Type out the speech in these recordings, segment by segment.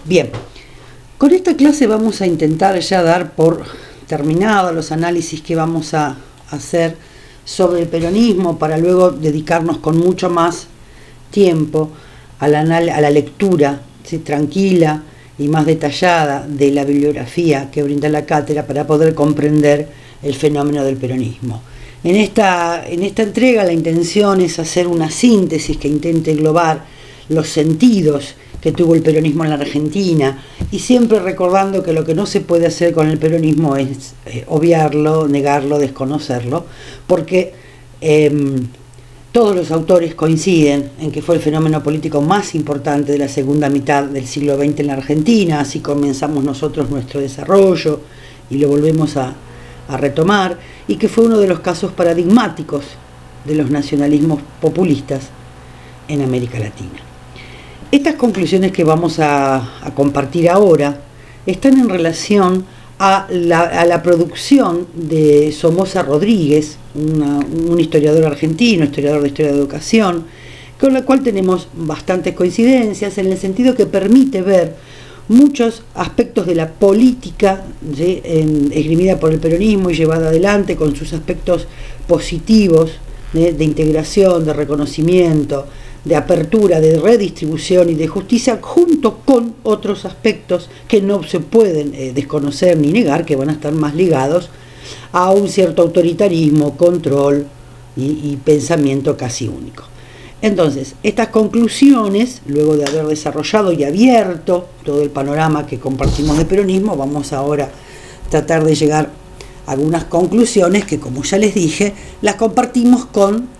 Bien, con esta clase vamos a intentar ya dar por terminados los análisis que vamos a hacer sobre el peronismo, para luego dedicarnos con mucho más tiempo a la lectura, ¿sí?, tranquila y más detallada de la bibliografía que brinda la cátedra para poder comprender el fenómeno del peronismo. En esta entrega la intención es hacer una síntesis que intente englobar los sentidos que tuvo el peronismo en la Argentina, y siempre recordando que lo que no se puede hacer con el peronismo es obviarlo, negarlo, desconocerlo, porque todos los autores coinciden en que fue el fenómeno político más importante de la segunda mitad del siglo XX en la Argentina. Así comenzamos nosotros nuestro desarrollo y lo volvemos a retomar, y que fue uno de los casos paradigmáticos de los nacionalismos populistas en América Latina. Estas conclusiones que vamos a compartir ahora están en relación a la producción de Somoza Rodríguez, un historiador argentino, historiador de historia de educación, con la cual tenemos bastantes coincidencias, en el sentido que permite ver muchos aspectos de la política, ¿sí?, esgrimida por el peronismo y llevada adelante con sus aspectos positivos, de integración, de reconocimiento, de apertura, de redistribución y de justicia, junto con otros aspectos que no se pueden desconocer ni negar, que van a estar más ligados a un cierto autoritarismo, control y pensamiento casi único. Entonces, estas conclusiones, luego de haber desarrollado y abierto todo el panorama que compartimos de peronismo, vamos ahora a tratar de llegar a algunas conclusiones que, como ya les dije, las compartimos con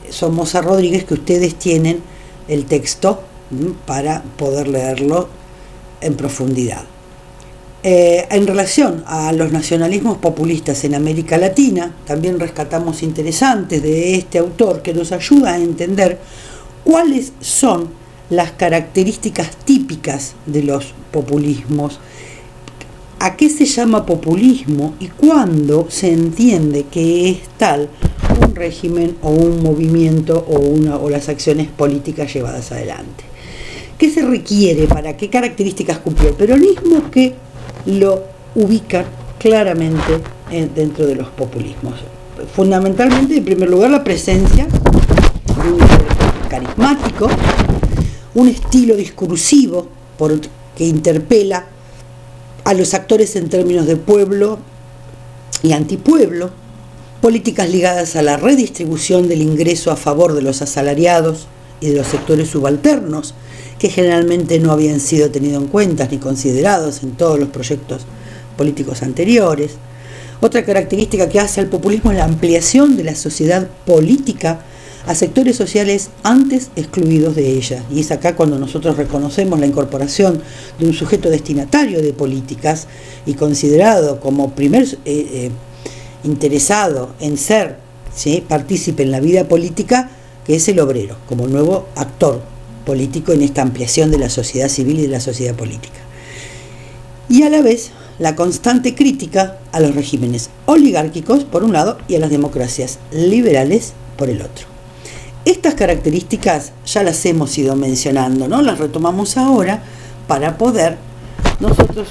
Somoza Rodríguez, que ustedes tienen el texto para poder leerlo en profundidad. En relación a los nacionalismos populistas en América Latina, también rescatamos interesantes de este autor que nos ayuda a entender cuáles son las características típicas de los populismos, a qué se llama populismo y cuándo se entiende que es tal un régimen o un movimiento o las acciones políticas llevadas adelante. ¿Qué se requiere para qué características cumple el peronismo que lo ubican claramente dentro de los populismos? Fundamentalmente, en primer lugar, la presencia de un líder carismático, un estilo discursivo que interpela a los actores en términos de pueblo y antipueblo, políticas ligadas a la redistribución del ingreso a favor de los asalariados y de los sectores subalternos, que generalmente no habían sido tenidos en cuenta ni considerados en todos los proyectos políticos anteriores. Otra característica que hace al populismo es la ampliación de la sociedad política a sectores sociales antes excluidos de ella. Y es acá cuando nosotros reconocemos la incorporación de un sujeto destinatario de políticas y considerado como primer interesado en ser, ¿sí?, partícipe en la vida política, que es el obrero, como nuevo actor político en esta ampliación de la sociedad civil y de la sociedad política. Y a la vez, la constante crítica a los regímenes oligárquicos, por un lado, y a las democracias liberales, por el otro. Estas características ya las hemos ido mencionando, ¿no? Las retomamos ahora para poder nosotros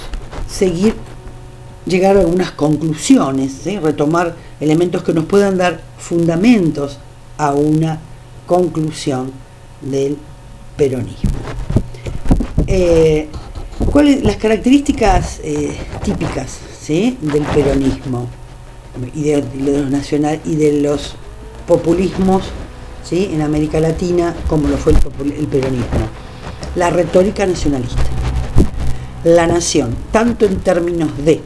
llegar a algunas conclusiones, ¿sí?, retomar elementos que nos puedan dar fundamentos a una conclusión del peronismo. ¿Cuáles las características típicas, ¿sí?, del peronismo y de los nacional y de los populismos, ¿sí?, en América Latina, como lo fue el peronismo? La retórica nacionalista, la nación, tanto en términos de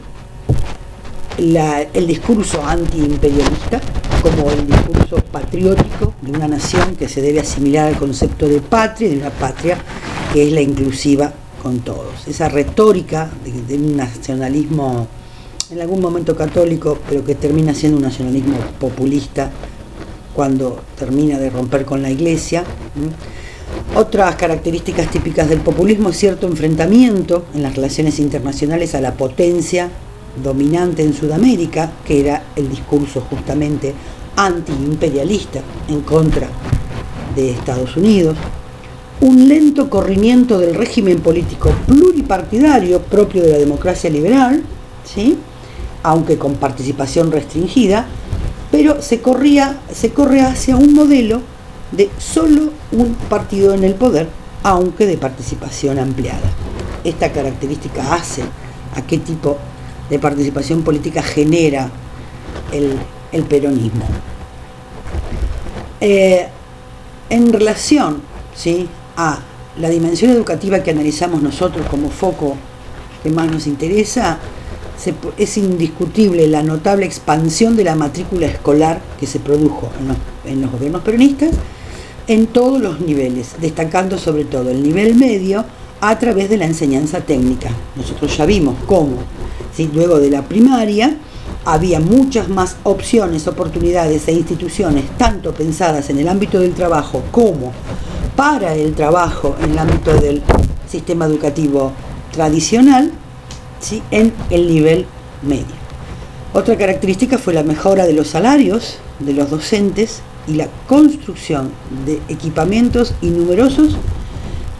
el discurso antiimperialista como el discurso patriótico de una nación que se debe asimilar al concepto de patria, de una patria que es la inclusiva con todos. Esa retórica de un nacionalismo en algún momento católico, pero que termina siendo un nacionalismo populista cuando termina de romper con la Iglesia. Otras características típicas del populismo es cierto enfrentamiento en las relaciones internacionales a la potencia dominante en Sudamérica, que era el discurso justamente antiimperialista en contra de Estados Unidos. un lento corrimiento del régimen político pluripartidario propio de la democracia liberal, ¿sí?, aunque con participación restringida, pero se corre hacia un modelo de solo un partido en el poder, aunque de participación ampliada. Esta característica hace a qué tipo de participación política genera el peronismo. En relación, ¿sí?, a la dimensión educativa que analizamos nosotros como foco que más nos interesa, es indiscutible la notable expansión de la matrícula escolar que se produjo en los gobiernos peronistas en todos los niveles, destacando sobre todo el nivel medio a través de la enseñanza técnica. Nosotros ya vimos cómo, ¿sí?, luego de la primaria había muchas más opciones, oportunidades e instituciones, tanto pensadas en el ámbito del trabajo como para el trabajo en el ámbito del sistema educativo tradicional, ¿sí?, en el nivel medio. Otra característica fue la mejora de los salarios de los docentes y la construcción de equipamientos y numerosos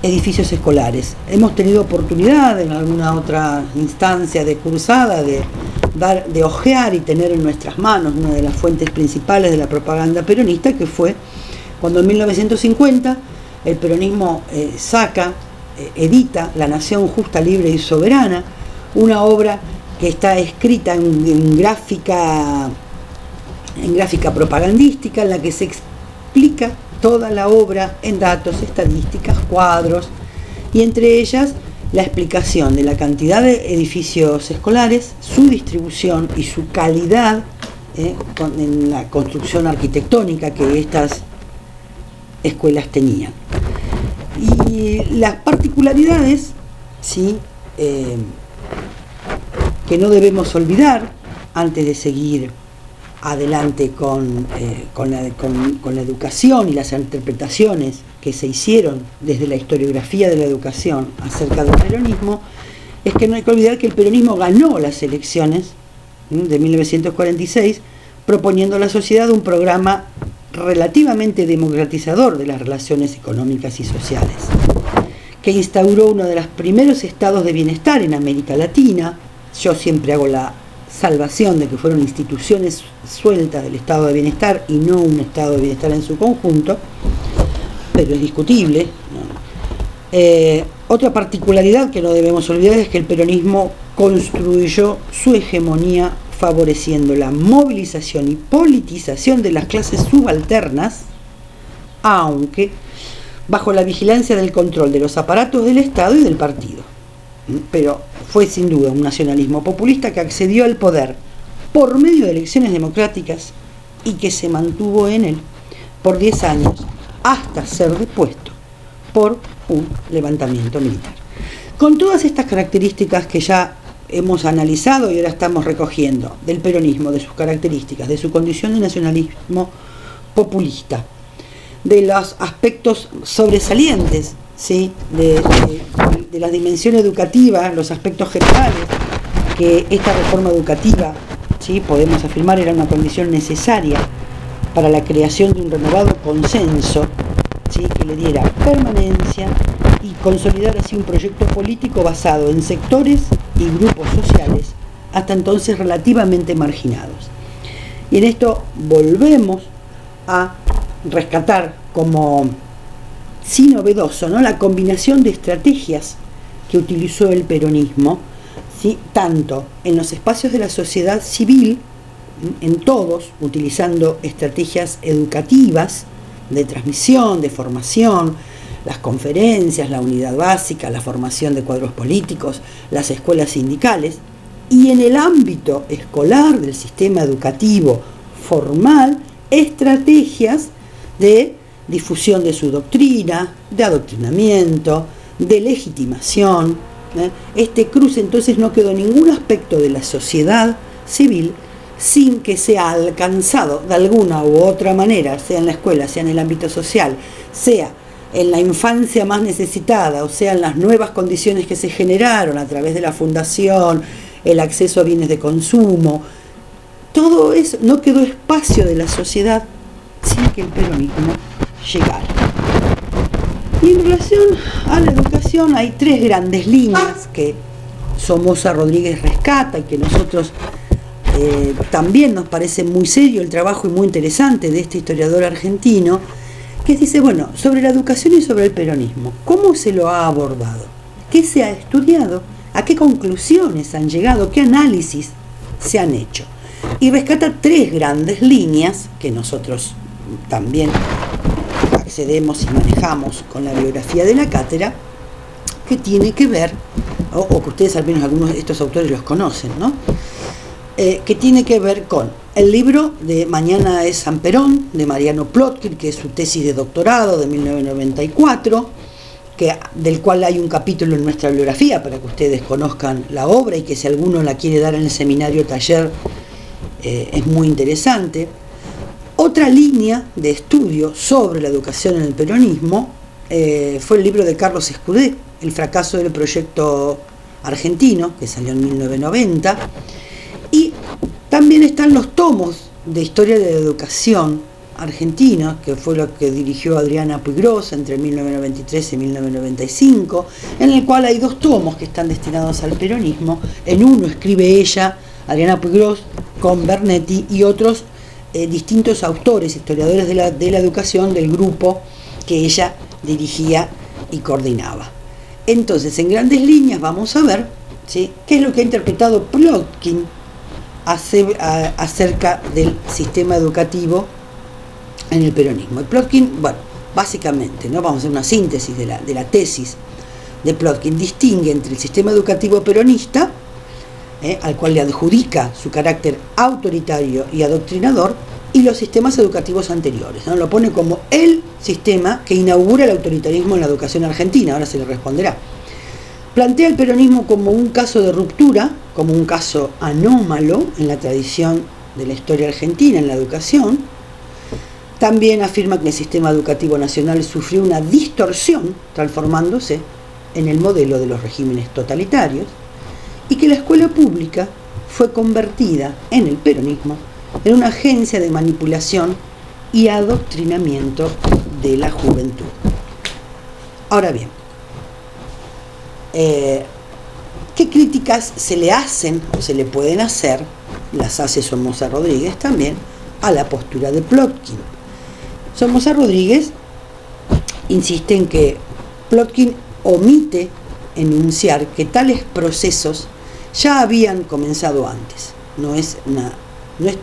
edificios escolares. Hemos tenido oportunidad en alguna otra instancia de cursada de ojear y tener en nuestras manos una de las fuentes principales de la propaganda peronista, que fue cuando en 1950 el peronismo edita La Nación Justa, Libre y Soberana, una obra que está escrita en gráfica propagandística, en la que se explica toda la obra en datos, estadísticas, cuadros, y entre ellas la explicación de la cantidad de edificios escolares, su distribución y su calidad en la construcción arquitectónica que estas escuelas tenían. Y las particularidades, ¿sí?, que no debemos olvidar antes de seguir adelante con la educación y las interpretaciones que se hicieron desde la historiografía de la educación acerca del peronismo, es que no hay que olvidar que el peronismo ganó las elecciones de 1946 proponiendo a la sociedad un programa relativamente democratizador de las relaciones económicas y sociales, que instauró uno de los primeros estados de bienestar en América Latina. Yo siempre hago la salvación de que fueron instituciones sueltas del estado de bienestar y no un estado de bienestar en su conjunto, pero es discutible, ¿no? Otra particularidad que no debemos olvidar es que el peronismo construyó su hegemonía favoreciendo la movilización y politización de las clases subalternas, aunque bajo la vigilancia del control de los aparatos del Estado y del partido. Pero fue sin duda un nacionalismo populista que accedió al poder por medio de elecciones democráticas y que se mantuvo en él por 10 años hasta ser depuesto por un levantamiento militar. Con todas estas características que ya hemos analizado y ahora estamos recogiendo del peronismo, de sus características, de su condición de nacionalismo populista, de los aspectos sobresalientes, ¿sí?, de la dimensión educativa, los aspectos generales, que esta reforma educativa, ¿sí?, podemos afirmar era una condición necesaria para la creación de un renovado consenso, ¿sí?, que le diera permanencia y consolidar así un proyecto político basado en sectores y grupos sociales hasta entonces relativamente marginados. Y en esto volvemos a rescatar como sí novedoso, ¿no?, la combinación de estrategias que utilizó el peronismo, ¿sí?, tanto en los espacios de la sociedad civil, en todos, utilizando estrategias educativas, de transmisión, de formación, las conferencias, la unidad básica, la formación de cuadros políticos, las escuelas sindicales, y en el ámbito escolar del sistema educativo formal, estrategias de difusión de su doctrina, de adoctrinamiento, de legitimación. Este cruce entonces no quedó ningún aspecto de la sociedad civil sin que sea alcanzado de alguna u otra manera, sea en la escuela, sea en el ámbito social, sea en la infancia más necesitada, o sea en las nuevas condiciones que se generaron a través de la fundación, el acceso a bienes de consumo. Todo eso, no quedó espacio de la sociedad sin que el peronismo llegara. Y en relación a la educación hay tres grandes líneas que Somoza Rodríguez rescata y que nosotros también nos parece muy serio el trabajo y muy interesante de este historiador argentino, que dice, bueno, sobre la educación y sobre el peronismo, ¿cómo se lo ha abordado? ¿Qué se ha estudiado? ¿A qué conclusiones han llegado? ¿Qué análisis se han hecho? Y rescata tres grandes líneas que nosotros también accedemos y manejamos con la biografía de la cátedra, que tiene que ver, o que ustedes al menos algunos de estos autores los conocen, ¿no? Que tiene que ver con el libro de Mañana es San Perón, de Mariano Plotkin, que es su tesis de doctorado de 1994, del cual hay un capítulo en nuestra bibliografía para que ustedes conozcan la obra y que si alguno la quiere dar en el seminario taller es muy interesante. Otra línea de estudio sobre la educación en el peronismo fue el libro de Carlos Escudé, El fracaso del proyecto argentino, que salió en 1990, y también están los tomos de historia de la educación argentina, que fue lo que dirigió Adriana Puigros entre 1993 y 1995, en el cual hay dos tomos que están destinados al peronismo. En uno escribe ella, Adriana Puigros, con Bernetti, y otros distintos autores, historiadores de la educación del grupo que ella dirigía y coordinaba. Entonces, en grandes líneas vamos a ver, ¿sí?, qué es lo que ha interpretado Plotkin acerca del sistema educativo en el peronismo. Y Plotkin, bueno, básicamente, ¿no?, vamos a hacer una síntesis de la tesis de Plotkin, distingue entre el sistema educativo peronista, al cual le adjudica su carácter autoritario y adoctrinador, y los sistemas educativos anteriores, ¿no? Lo pone como el sistema que inaugura el autoritarismo en la educación argentina, ahora se le responderá. Plantea el peronismo como un caso de ruptura, como un caso anómalo en la tradición de la historia argentina en la educación. También afirma que el sistema educativo nacional sufrió una distorsión, transformándose en el modelo de los regímenes totalitarios, y que la escuela pública fue convertida en el peronismo en una agencia de manipulación y adoctrinamiento de la juventud. Ahora bien, ¿qué críticas se le hacen o se le pueden hacer? Las hace Somoza Rodríguez también a la postura de Plotkin. Somoza Rodríguez insiste en que Plotkin omite enunciar que tales procesos ya habían comenzado antes. No es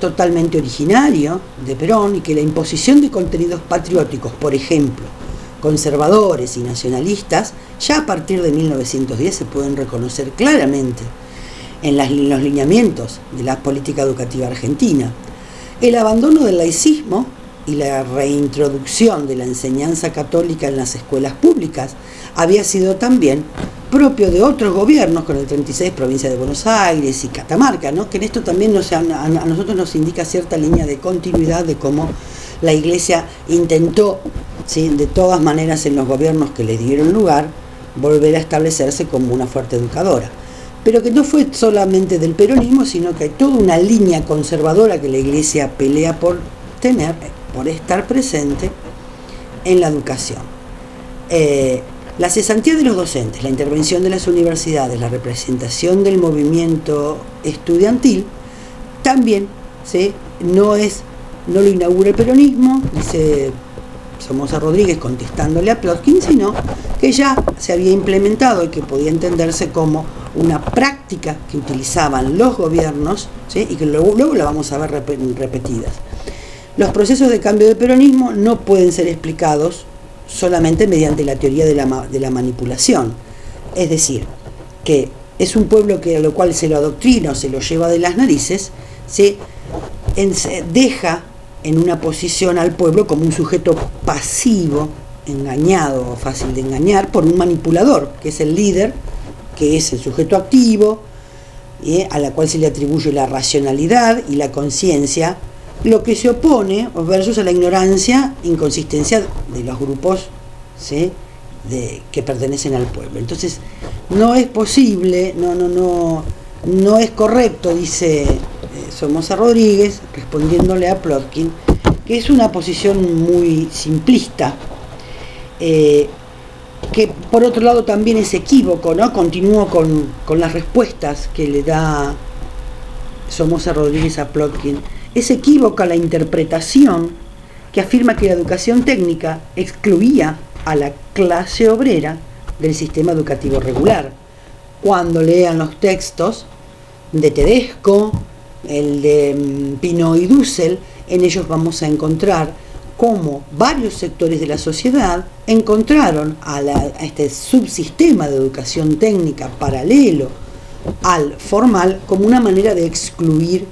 totalmente originario de Perón, y que la imposición de contenidos patrióticos, por ejemplo, conservadores y nacionalistas, ya a partir de 1910 se pueden reconocer claramente en los lineamientos de la política educativa argentina. El abandono del laicismo y la reintroducción de la enseñanza católica en las escuelas públicas había sido también propio de otros gobiernos, con el 36, provincia de Buenos Aires y Catamarca, ¿no?, que en esto también a nosotros nos indica cierta línea de continuidad de cómo la Iglesia intentó, ¿sí?, de todas maneras en los gobiernos que le dieron lugar, volver a establecerse como una fuerte educadora. Pero que no fue solamente del peronismo, sino que hay toda una línea conservadora que la Iglesia pelea por tener, por estar presente en la educación. La cesantía de los docentes, la intervención de las universidades, la representación del movimiento estudiantil, también, ¿sí?, no lo inaugura el peronismo, dice Somoza Rodríguez contestándole a Plotkin, sino que ya se había implementado y que podía entenderse como una práctica que utilizaban los gobiernos, ¿sí?, y que luego la vamos a ver repetidas. Los procesos de cambio del peronismo no pueden ser explicados solamente mediante la teoría de la manipulación. Es decir, que es un pueblo a lo cual se lo adoctrina o se lo lleva de las narices, se deja en una posición al pueblo como un sujeto pasivo, engañado o fácil de engañar por un manipulador, que es el líder, que es el sujeto activo, a la cual se le atribuye la racionalidad y la conciencia, lo que se opone versus a la ignorancia, inconsistencia de los grupos, ¿sí?, que pertenecen al pueblo. Entonces, no es posible, no es correcto, dice Somoza Rodríguez, respondiéndole a Plotkin, que es una posición muy simplista, que por otro lado también es equívoco, ¿no? Continúo con las respuestas que le da Somoza Rodríguez a Plotkin. Es equívoca la interpretación que afirma que la educación técnica excluía a la clase obrera del sistema educativo regular. Cuando lean los textos de Tedesco, el de Pino y Dussel, en ellos vamos a encontrar cómo varios sectores de la sociedad encontraron a este subsistema de educación técnica paralelo al formal como una manera de excluir,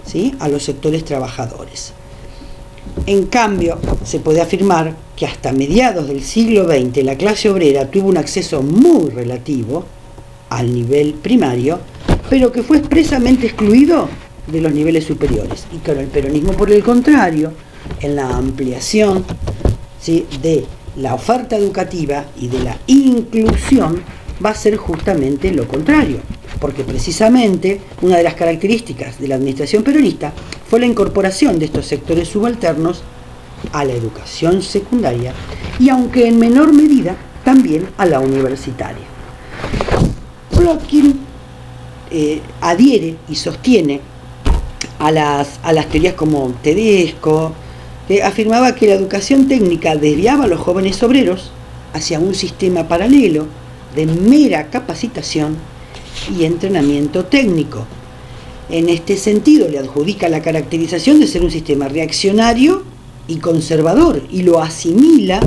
¿sí?, a los sectores trabajadores. En cambio, se puede afirmar que hasta mediados del siglo XX la clase obrera tuvo un acceso muy relativo al nivel primario, pero que fue expresamente excluido de los niveles superiores. Y claro, el peronismo, por el contrario, en la ampliación, ¿sí?, de la oferta educativa y de la inclusión, va a ser justamente lo contrario, porque precisamente una de las características de la administración peronista fue la incorporación de estos sectores subalternos a la educación secundaria y, aunque en menor medida, también a la universitaria. Plotkin adhiere y sostiene a las teorías como Tedesco, que afirmaba que la educación técnica desviaba a los jóvenes obreros hacia un sistema paralelo de mera capacitación y entrenamiento técnico. En este sentido, le adjudica la caracterización de ser un sistema reaccionario y conservador, y lo asimila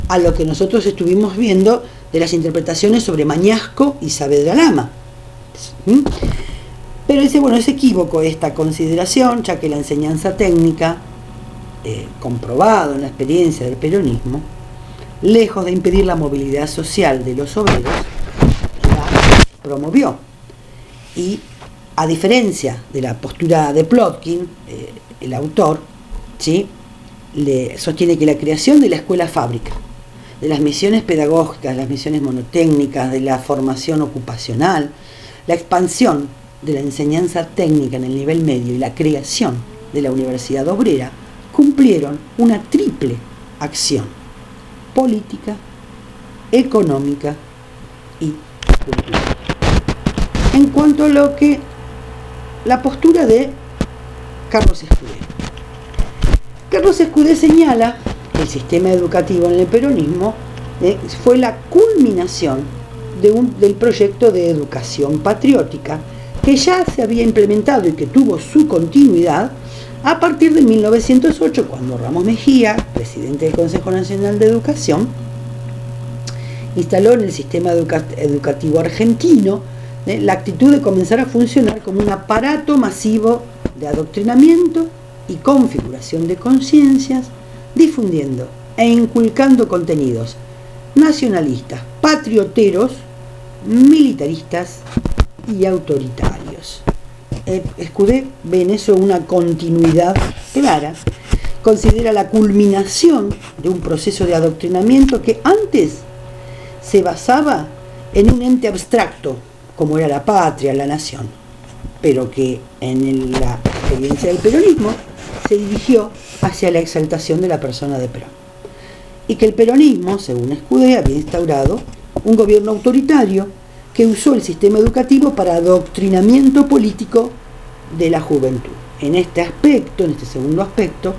a lo que nosotros estuvimos viendo de las interpretaciones sobre Mañasco y Saavedra Lama. ¿Sí? Pero dice, bueno, es equívoco esta consideración, ya que la enseñanza técnica, comprobado en la experiencia del peronismo, lejos de impedir la movilidad social de los obreros, la promovió. Y a diferencia de la postura de Plotkin, el autor, ¿sí?, le sostiene que la creación de la escuela fábrica, de las misiones pedagógicas, las misiones monotécnicas, de la formación ocupacional, la expansión de la enseñanza técnica en el nivel medio y la creación de la universidad obrera cumplieron una triple acción: política, económica y cultural. En cuanto a lo que la postura de Carlos Escudé. Carlos Escudé señala que el sistema educativo en el peronismo fue la culminación del proyecto de educación patriótica que ya se había implementado y que tuvo su continuidad a partir de 1908, cuando Ramos Mejía, presidente del Consejo Nacional de Educación, instaló en el sistema educativo argentino la actitud de comenzar a funcionar como un aparato masivo de adoctrinamiento y configuración de conciencias, difundiendo e inculcando contenidos nacionalistas, patrioteros, militaristas y autoritarios. Escudé ve en eso una continuidad clara, considera la culminación de un proceso de adoctrinamiento que antes se basaba en un ente abstracto, como era la patria, la nación, pero que en la experiencia del peronismo se dirigió hacia la exaltación de la persona de Perón. Y que el peronismo, según Escudé, había instaurado un gobierno autoritario que usó el sistema educativo para adoctrinamiento político de la juventud. En este aspecto, en este segundo aspecto,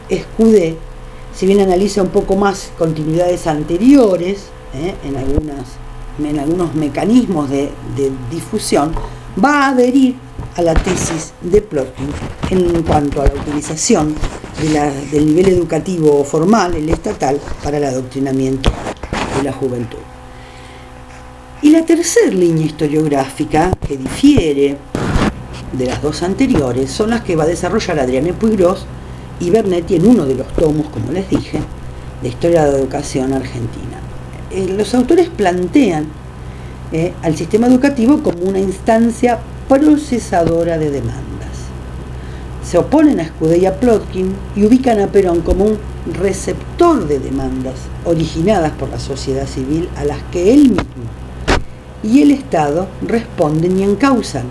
Escudé, si bien analiza un poco más continuidades anteriores, en algunos mecanismos de difusión, va a adherir a la tesis de Plotkin en cuanto a la utilización del nivel educativo formal, el estatal, para el adoctrinamiento de la juventud. Y la tercera línea historiográfica, que difiere de las dos anteriores, son las que va a desarrollar Adriano Puigros y Bernetti en uno de los tomos, como les dije, de Historia de la Educación Argentina. Los autores plantean al sistema educativo como una instancia procesadora de demandas. Se oponen a Escudé y a Plotkin y ubican a Perón como un receptor de demandas originadas por la sociedad civil a las que él mismo y el Estado responden y encausan.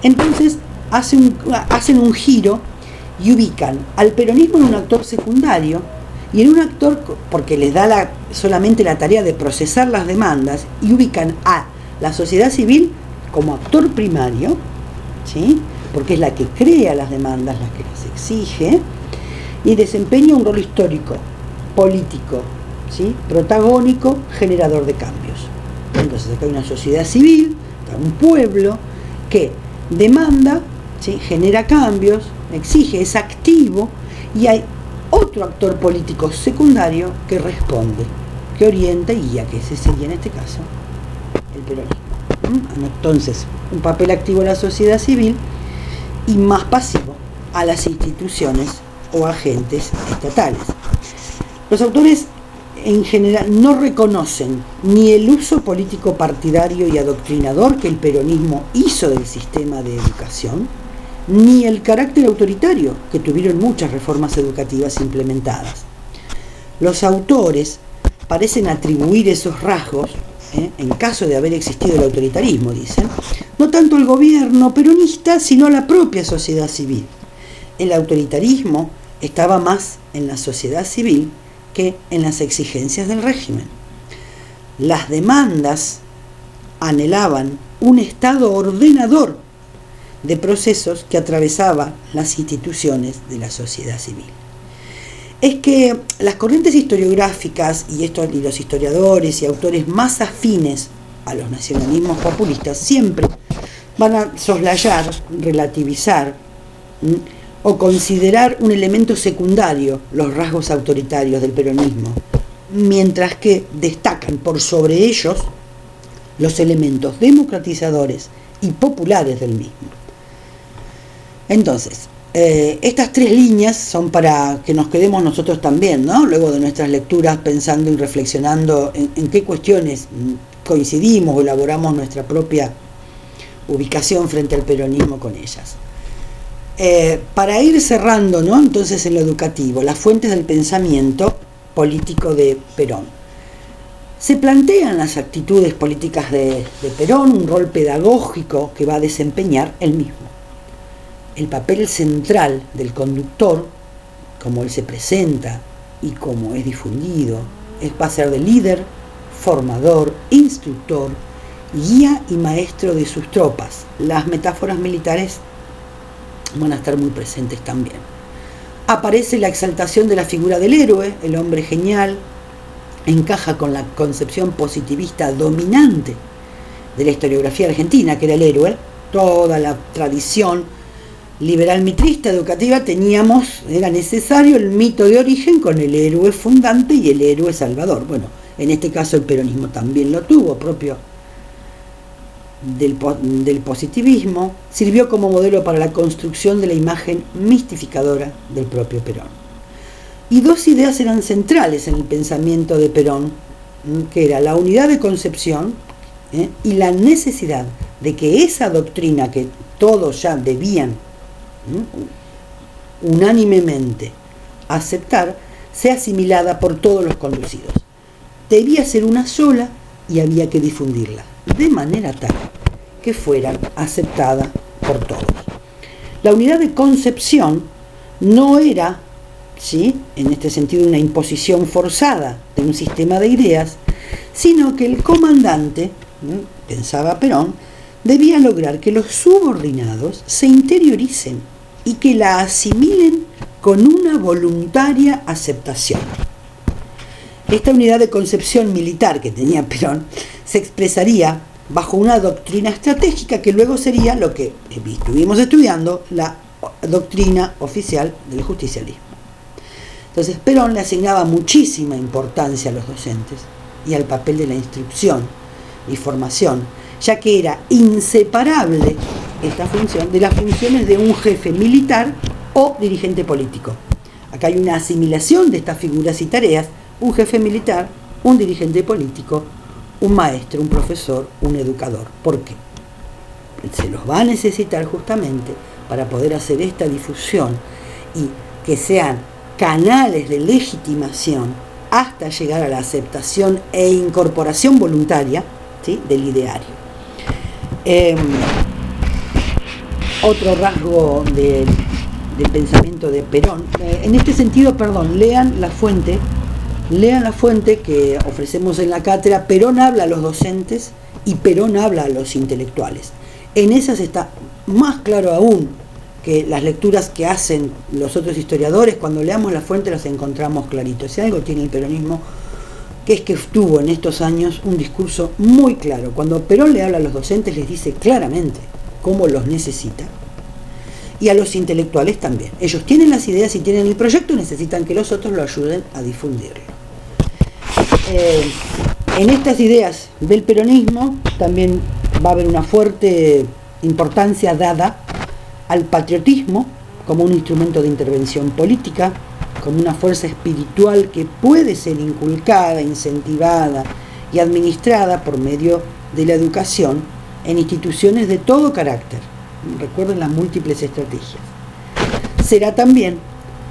Entonces hacen un giro y ubican al peronismo en un actor secundario y en un actor, porque les da solamente la tarea de procesar las demandas y ubican a la sociedad civil como actor primario, ¿sí? Porque es la que crea las demandas, la que las exige, y desempeña un rol histórico, político, ¿sí? Protagónico, generador de cambios. Entonces acá hay una sociedad civil, un pueblo que demanda, ¿sí? Genera cambios, exige, es activo, y hay otro actor político secundario que responde, que orienta y guía, que ese sería en este caso el peronismo. Entonces, un papel activo en la sociedad civil y más pasivo a las instituciones o agentes estatales. Los autores en general no reconocen ni el uso político partidario y adoctrinador que el peronismo hizo del sistema de educación, ni el carácter autoritario que tuvieron muchas reformas educativas implementadas. Los autores parecen atribuir esos rasgos, en caso de haber existido el autoritarismo, dicen, no tanto al gobierno peronista, sino a la propia sociedad civil. El autoritarismo estaba más en la sociedad civil que en las exigencias del régimen. Las demandas anhelaban un estado ordenador de procesos que atravesaba las instituciones de la sociedad civil. Es que las corrientes historiográficas y los historiadores y autores más afines a los nacionalismos populistas siempre van a soslayar, relativizar o considerar un elemento secundario los rasgos autoritarios del peronismo, mientras que destacan por sobre ellos los elementos democratizadores y populares del mismo. Entonces, estas tres líneas son para que nos quedemos nosotros también, ¿no? Luego de nuestras lecturas, pensando y reflexionando en qué cuestiones coincidimos o elaboramos nuestra propia ubicación frente al peronismo con ellas. Para ir cerrando, ¿no? Entonces, en lo educativo, las fuentes del pensamiento político de Perón. Se plantean las actitudes políticas de Perón, un rol pedagógico que va a desempeñar él mismo. El papel central del conductor, como él se presenta y como es difundido, va a ser de líder, formador, instructor, guía y maestro de sus tropas. Las metáforas militares van a estar muy presentes también. Aparece la exaltación de la figura del héroe, el hombre genial, encaja con la concepción positivista dominante de la historiografía argentina, que era el héroe. Toda la tradición liberal mitrista educativa era necesario el mito de origen con el héroe fundante y el héroe salvador. Bueno, en este caso el peronismo también lo tuvo, propio del positivismo, sirvió como modelo para la construcción de la imagen mistificadora del propio Perón. Y dos ideas eran centrales en el pensamiento de Perón, que era la unidad de concepción y la necesidad de que esa doctrina que todos ya debían unánimemente aceptar sea asimilada por todos los conducidos. Debía ser una sola y había que difundirla de manera tal que fuera aceptada por todos. La unidad de concepción no era, ¿sí?, en este sentido, una imposición forzada de un sistema de ideas, sino que el comandante, pensaba Perón, debía lograr que los subordinados se interioricen y que la asimilen con una voluntaria aceptación. Esta unidad de concepción militar que tenía Perón se expresaría bajo una doctrina estratégica que luego sería lo que estuvimos estudiando, la doctrina oficial del justicialismo. Entonces Perón le asignaba muchísima importancia a los docentes y al papel de la instrucción y formación, ya que era inseparable esta función de las funciones de un jefe militar o dirigente político. Acá hay una asimilación de estas figuras y tareas: un jefe militar, un dirigente político, un maestro, un profesor, un educador. ¿Por qué? Se los va a necesitar justamente para poder hacer esta difusión y que sean canales de legitimación hasta llegar a la aceptación e incorporación voluntaria, ¿sí?, del ideario. Otro rasgo del pensamiento de Perón, en este sentido, lean la fuente lean la fuente que ofrecemos en la cátedra. Perón habla a los docentes y Perón habla a los intelectuales. En esas está más claro aún que las lecturas que hacen los otros historiadores. Cuando leamos la fuente las encontramos claritos. Si algo tiene el peronismo, que es que tuvo en estos años un discurso muy claro. Cuando Perón le habla a los docentes, les dice claramente cómo los necesita, y a los intelectuales también. Ellos tienen las ideas y tienen el proyecto y necesitan que los otros lo ayuden a difundirlo. En estas ideas del peronismo también va a haber una fuerte importancia dada al patriotismo como un instrumento de intervención política, como una fuerza espiritual que puede ser inculcada, incentivada y administrada por medio de la educación en instituciones de todo carácter. Recuerden las múltiples estrategias. Será también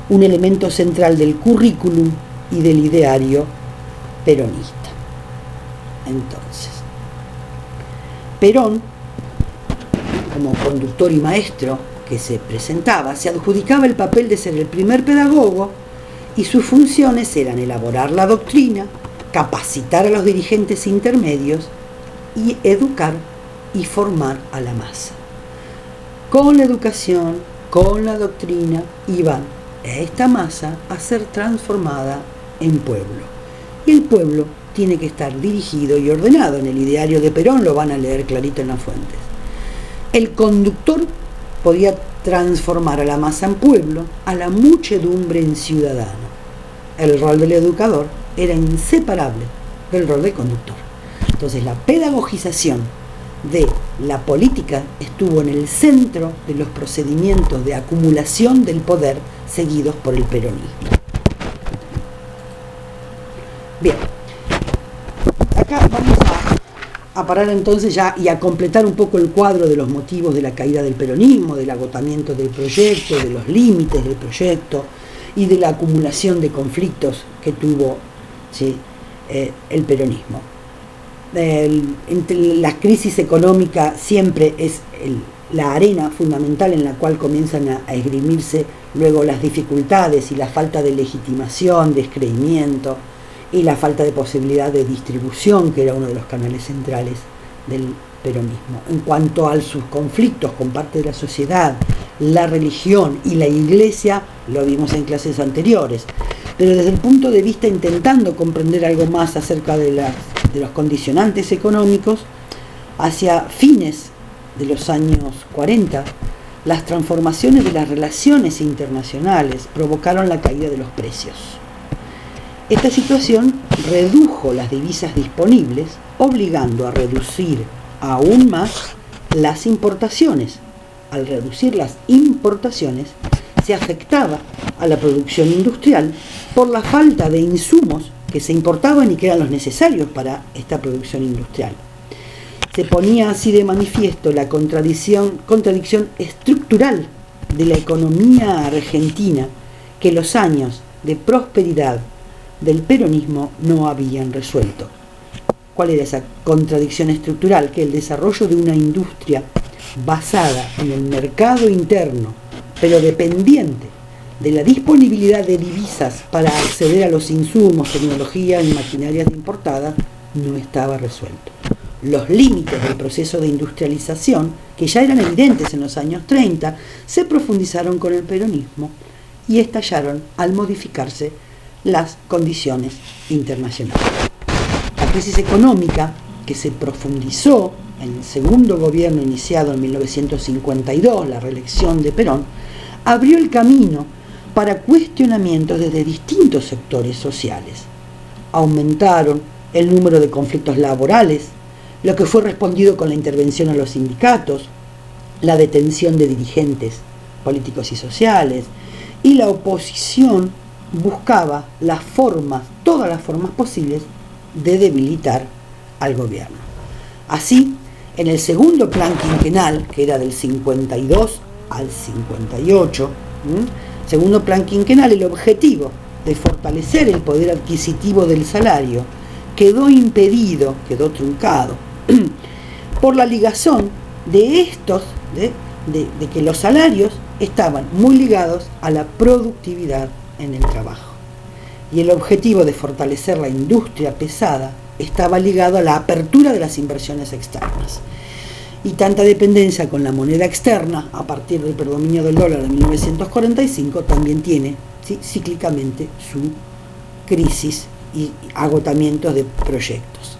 un elemento central del currículum y del ideario peronista. Entonces, Perón, como conductor y maestro que se presentaba, se adjudicaba el papel de ser el primer pedagogo, y sus funciones eran elaborar la doctrina, capacitar a los dirigentes intermedios y educar y formar a la masa. Con la educación, con la doctrina, iban a esta masa a ser transformada en pueblo. Y el pueblo tiene que estar dirigido y ordenado. En el ideario de Perón lo van a leer clarito en las fuentes. El conductor podía transformar a la masa en pueblo, a la muchedumbre en ciudadano. El rol del educador era inseparable del rol del conductor. Entonces la pedagogización de la política estuvo en el centro de los procedimientos de acumulación del poder seguidos por el peronismo. Bien, acá vamos a parar entonces ya y a completar un poco el cuadro de los motivos de la caída del peronismo, del agotamiento del proyecto, de los límites del proyecto y de la acumulación de conflictos que tuvo, ¿sí?, el peronismo. La crisis económica siempre es la arena fundamental en la cual comienzan a esgrimirse luego las dificultades y la falta de legitimación, descreimiento y la falta de posibilidad de distribución, que era uno de los canales centrales del peronismo. En cuanto a sus conflictos con parte de la sociedad, la religión y la iglesia, lo vimos en clases anteriores, pero desde el punto de vista intentando comprender algo más acerca de los condicionantes económicos, hacia fines de los años 40, las transformaciones de las relaciones internacionales provocaron la caída de los precios. Esta situación redujo las divisas disponibles, obligando a reducir aún más las importaciones. Al reducir las importaciones, se afectaba a la producción industrial por la falta de insumos que se importaban y que eran los necesarios para esta producción industrial. Se ponía así de manifiesto la contradicción estructural de la economía argentina que los años de prosperidad del peronismo no habían resuelto. ¿Cuál era esa contradicción estructural? Que el desarrollo de una industria basada en el mercado interno, pero dependiente de la disponibilidad de divisas para acceder a los insumos, tecnología y maquinarias importadas, no estaba resuelto. Los límites del proceso de industrialización, que ya eran evidentes en los años 30, se profundizaron con el peronismo y estallaron al modificarse las condiciones internacionales. La crisis económica, que se profundizó en el segundo gobierno iniciado en 1952, la reelección de Perón, abrió el camino para cuestionamientos desde distintos sectores sociales. Aumentaron el número de conflictos laborales, lo que fue respondido con la intervención a los sindicatos, la detención de dirigentes políticos y sociales, y la oposición buscaba todas las formas posibles de debilitar al gobierno. Así, en el segundo plan quinquenal, que era del 52 al 58, segundo plan quinquenal, el objetivo de fortalecer el poder adquisitivo del salario quedó impedido, quedó truncado, por la ligazón de estos, de que los salarios estaban muy ligados a la productividad en el trabajo. y el objetivo de fortalecer la industria pesada estaba ligado a la apertura de las inversiones externas. Y tanta dependencia con la moneda externa, a partir del predominio del dólar de 1945, también tiene, ¿sí?, cíclicamente su crisis y agotamientos de proyectos.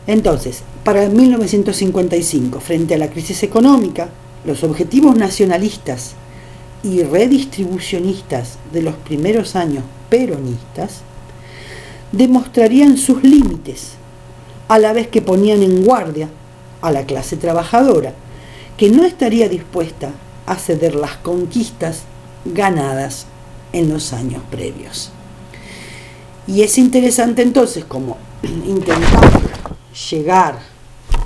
Entonces, para 1955, frente a la crisis económica, los objetivos nacionalistas y redistribucionistas de los primeros años peronistas demostrarían sus límites, a la vez que ponían en guardia a la clase trabajadora, que no estaría dispuesta a ceder las conquistas ganadas en los años previos. Y es interesante entonces como intentar llegar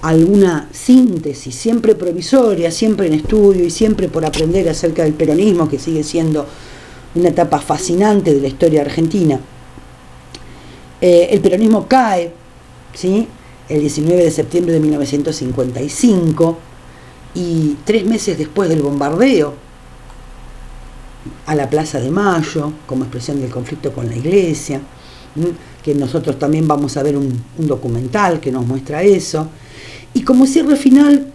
a alguna síntesis, siempre provisoria, siempre en estudio y siempre por aprender acerca del peronismo, que sigue siendo una etapa fascinante de la historia argentina. El peronismo cae, ¿sí?, el 19 de septiembre de 1955, y 3 meses después del bombardeo a la Plaza de Mayo, como expresión del conflicto con la Iglesia, que nosotros también vamos a ver un documental que nos muestra eso. Y como cierre final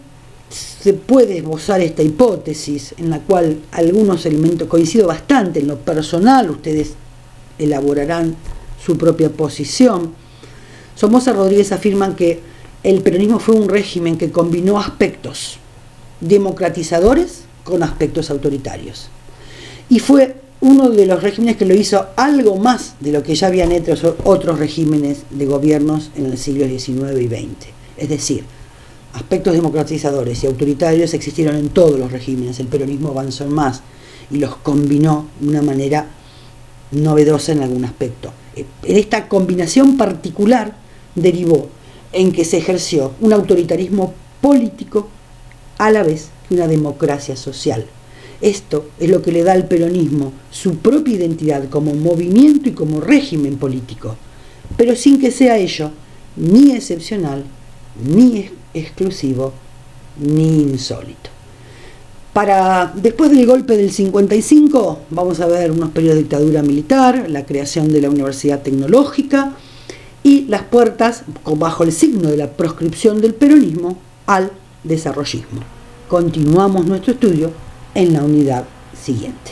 se puede esbozar esta hipótesis en la cual algunos elementos, coincido bastante en lo personal, ustedes elaborarán su propia posición. Somoza Rodríguez afirman que el peronismo fue un régimen que combinó aspectos democratizadores con aspectos autoritarios. Y fue uno de los regímenes que lo hizo algo más de lo que ya habían hecho otros regímenes de gobiernos en el siglo XIX y XX. Es decir, aspectos democratizadores y autoritarios existieron en todos los regímenes. El peronismo avanzó en más y los combinó de una manera novedosa en algún aspecto. En esta combinación particular derivó en que se ejerció un autoritarismo político a la vez que una democracia social. Esto es lo que le da al peronismo su propia identidad como movimiento y como régimen político, pero sin que sea ello ni excepcional, ni exclusivo, ni insólito. Para después del golpe del 55 vamos a ver unos periodos de dictadura militar, la creación de la Universidad Tecnológica y las puertas bajo el signo de la proscripción del peronismo al desarrollismo. Continuamos nuestro estudio en la unidad siguiente.